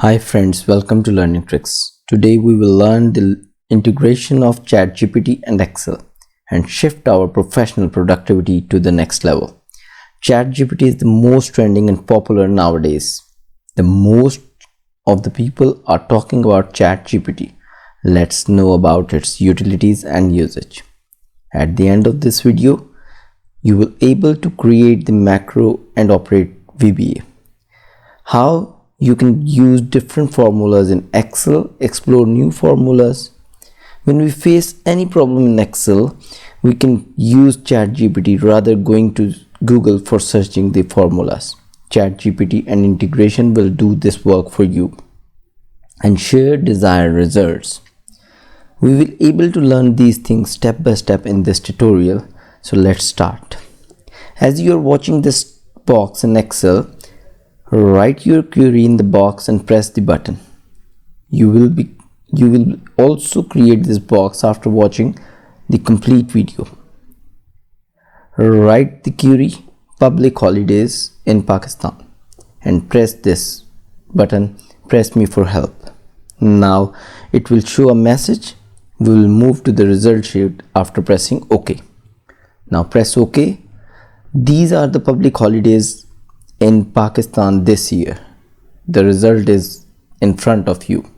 Hi friends, welcome to Learning Tricks. Today we will learn the integration of ChatGPT and Excel and shift our professional productivity to the next level. ChatGPT is the most trending and popular nowadays. The most of the people are talking about ChatGPT. Let's know about its utilities and usage. At the end of this video, you will be able to create the macro and operate VBA. How you can use different formulas in Excel, explore new formulas. When we face any problem in Excel, we can use ChatGPT rather going to Google for searching the formulas. ChatGPT and integration will do this work for you and share desired results. We will be able to learn these things step by step in this tutorial. So let's start. As you are watching this box in Excel, write your query in the box and press the button. You will also create this box after watching the complete video. Write the query public holidays in Pakistan and press this button, press me for help. Now it will show a message. We will move to the result sheet after pressing OK. Now press OK. These are the public holidays in Pakistan this year. The result is in front of you.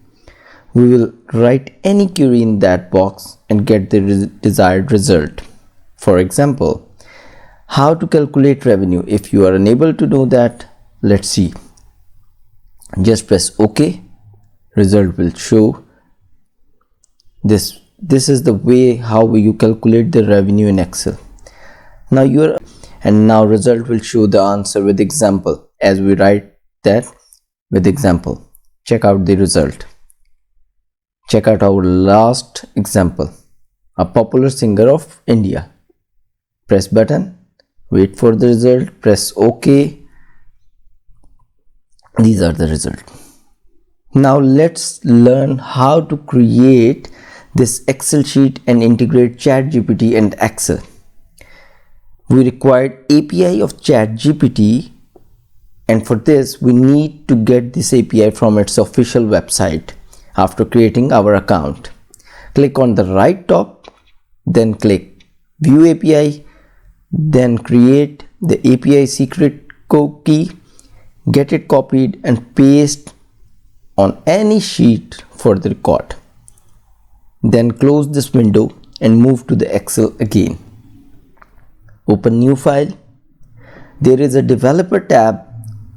We will write any query in that box and get the desired result. For example, how to calculate revenue. If you are unable to know that, let's see. Just press OK. Result will show. This is the way how you calculate the revenue in Excel. Now result will show the answer with example. As we write that with example, check out the result. Check out our last example, a popular singer of India. Press button, wait for the result, press OK. These are the results. Now let's learn how to create this Excel sheet and integrate ChatGPT and Excel. We required API of ChatGPT, and for this we need to get this API from its official website after creating our account. Click on the right top, then click View API, then create the API secret key, get it copied and paste on any sheet for the record. Then close this window and move to the Excel again. Open new file. There is a developer tab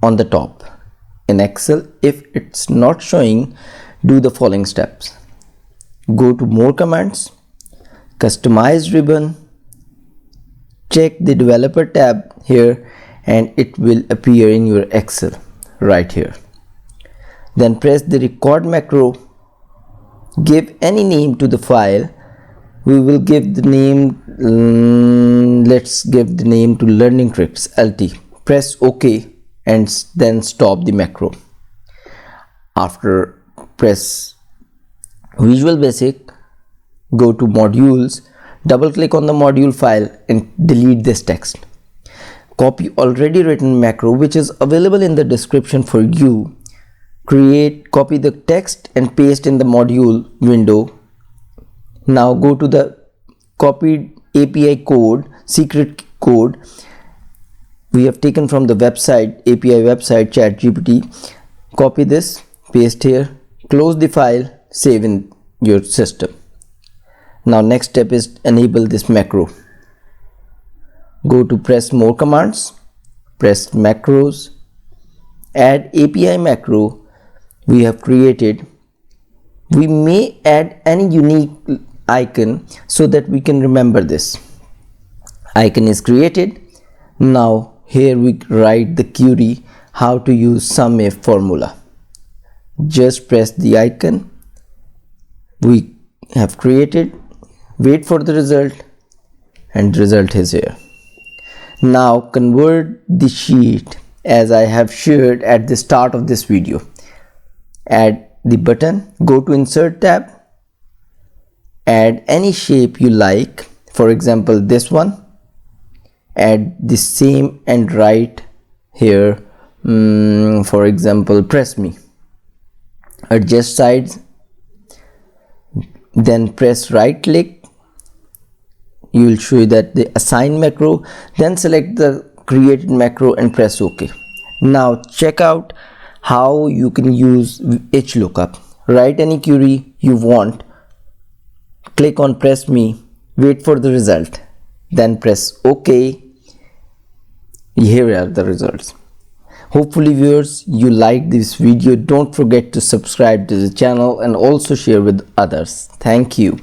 on the top. In Excel, if it's not showing, do the following steps. Go to more commands, customize ribbon, check the developer tab here and it will appear in your Excel right here. Then press the record macro, give any name to the file. We will give the name, let's give the name to Learning Tricks LT. Press OK and then stop the macro. After press Visual Basic, go to modules, double click on the module file and delete this text. Copy already written macro which is available in the description for you. Copy the text and paste in the module window. Now go to the copied API code, secret code we have taken from the website, API website ChatGPT. Copy this, paste here, close the file, save in your system. Now next step is enable this macro. Go to press more commands, press macros, add API macro we have created. We may add any unique icon so that we can remember this. Icon is created. Now here we write the query how to use sum if formula. Just press the icon we have created, wait for the result and result is here. Now convert the sheet as I have shared at the start of this video. Add the button, go to insert tab, add any shape you like, for example this one, add the same and write here for example press me. adjust sides, then press right click. You will show you that the assign macro, then select the created macro and press OK. Now check out how you can use HLOOKUP. Write any query you want, click on press me, wait for the result, then press OK. Here are the results. Hopefully viewers, you liked this video. Don't forget to subscribe to the channel and also share with others. Thank you.